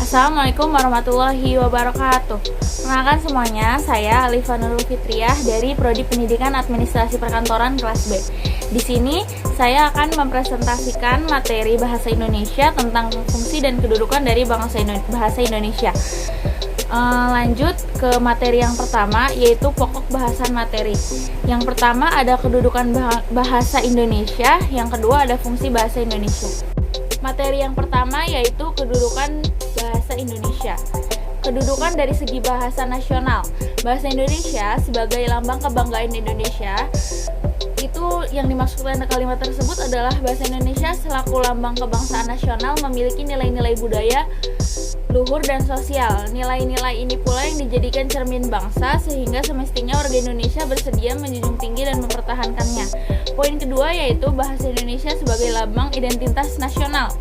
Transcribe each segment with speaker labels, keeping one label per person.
Speaker 1: Assalamualaikum warahmatullahi wabarakatuh. Perkenalkan semuanya, saya Alifa Nurul Fitriah dari Prodi Pendidikan Administrasi Perkantoran kelas B. Di sini saya akan mempresentasikan materi bahasa Indonesia tentang fungsi dan kedudukan dari bahasa Indonesia. Lanjut ke materi yang pertama, yaitu pokok bahasan materi. Yang pertama ada kedudukan bahasa Indonesia, yang kedua ada fungsi bahasa Indonesia. Materi yang pertama yaitu kedudukan bahasa Indonesia. Kedudukan dari segi bahasa nasional. Bahasa Indonesia sebagai lambang kebanggaan Indonesia. Itu yang dimaksudkan kalimat tersebut adalah bahasa Indonesia selaku lambang kebangsaan nasional memiliki nilai-nilai budaya luhur dan sosial. Nilai-nilai ini pula yang dijadikan cermin bangsa sehingga semestinya warga Indonesia bersedia menjunjung tinggi dan mempertahankannya. Poin kedua yaitu bahasa Indonesia sebagai lambang identitas nasional.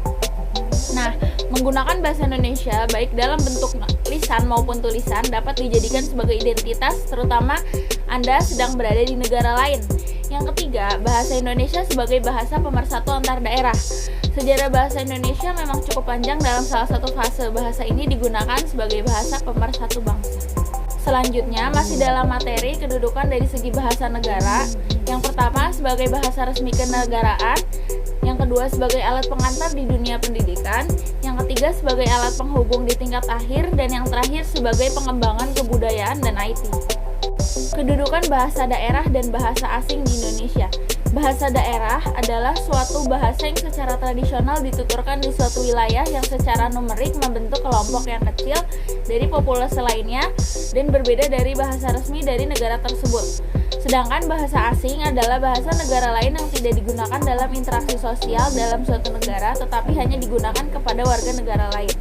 Speaker 1: Nah, menggunakan bahasa Indonesia baik dalam bentuk lisan maupun tulisan dapat dijadikan sebagai identitas, terutama Anda sedang berada di negara lain. Yang ketiga, bahasa Indonesia sebagai bahasa pemersatu antar daerah. Sejarah bahasa Indonesia memang cukup panjang. Dalam salah satu fase bahasa ini digunakan sebagai bahasa pemersatu bangsa. Selanjutnya, masih dalam materi kedudukan dari segi bahasa negara. Yang pertama sebagai bahasa resmi kenegaraan, yang kedua sebagai alat pengantar di dunia pendidikan, yang ketiga sebagai alat penghubung di tingkat akhir, dan yang terakhir sebagai pengembangan kebudayaan dan IT. Kedudukan bahasa daerah dan bahasa asing di Indonesia. Bahasa daerah adalah suatu bahasa yang secara tradisional dituturkan di suatu wilayah yang secara numerik membentuk kelompok yang kecil dari populasi lainnya dan berbeda dari bahasa resmi dari negara tersebut. Sedangkan bahasa asing adalah bahasa negara lain yang tidak digunakan dalam interaksi sosial dalam suatu negara, tetapi hanya digunakan kepada warga negara lain.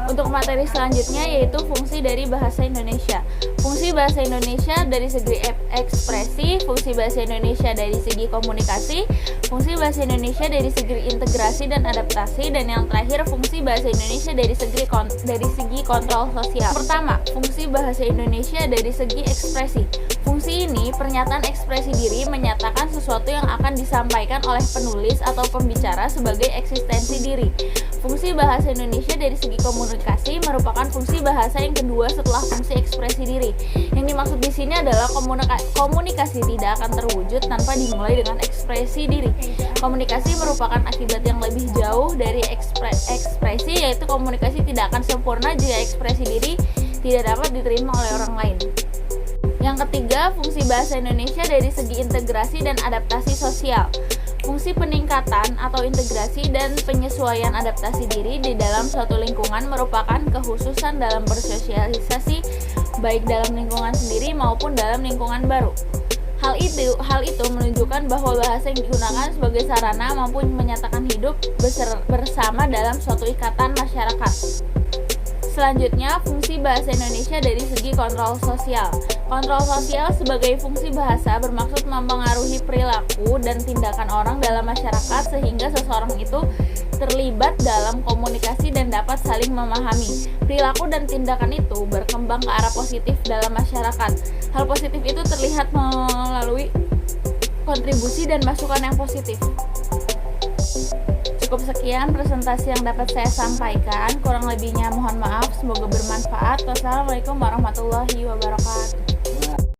Speaker 1: Untuk materi selanjutnya yaitu fungsi dari bahasa Indonesia. Fungsi bahasa Indonesia dari segi ekspresi, fungsi bahasa Indonesia dari segi komunikasi, fungsi bahasa Indonesia dari segi integrasi dan adaptasi, dan yang terakhir fungsi bahasa Indonesia dari segi kontrol sosial. Pertama, fungsi bahasa Indonesia dari segi ekspresi. Fungsi ini pernyataan ekspresi diri menyatakan sesuatu yang akan disampaikan oleh penulis atau pembicara sebagai eksistensi diri. Fungsi bahasa Indonesia dari segi komunikasi merupakan fungsi bahasa yang kedua setelah fungsi ekspresi diri. Yang dimaksud di sini adalah komunikasi tidak akan terwujud tanpa dimulai dengan ekspresi diri. Komunikasi merupakan akibat yang lebih jauh dari ekspresi, yaitu komunikasi tidak akan sempurna jika ekspresi diri tidak dapat diterima oleh orang lain. Yang ketiga, fungsi bahasa Indonesia dari segi integrasi dan adaptasi sosial. Fungsi peningkatan atau integrasi dan penyesuaian adaptasi diri di dalam suatu lingkungan merupakan kekhususan dalam bersosialisasi baik dalam lingkungan sendiri maupun dalam lingkungan baru. Hal itu menunjukkan bahwa bahasa yang digunakan sebagai sarana mampu menyatakan hidup bersama dalam suatu ikatan masyarakat. Selanjutnya, fungsi bahasa Indonesia dari segi kontrol sosial. Kontrol sosial sebagai fungsi bahasa bermaksud mempengaruhi perilaku dan tindakan orang dalam masyarakat sehingga seseorang itu terlibat dalam komunikasi dan dapat saling memahami. Perilaku dan tindakan itu berkembang ke arah positif dalam masyarakat. Hal positif itu terlihat melalui kontribusi dan masukan yang positif. Cukup sekian presentasi yang dapat saya sampaikan. Kurang lebihnya mohon maaf. Semoga bermanfaat. Wassalamualaikum warahmatullahi wabarakatuh.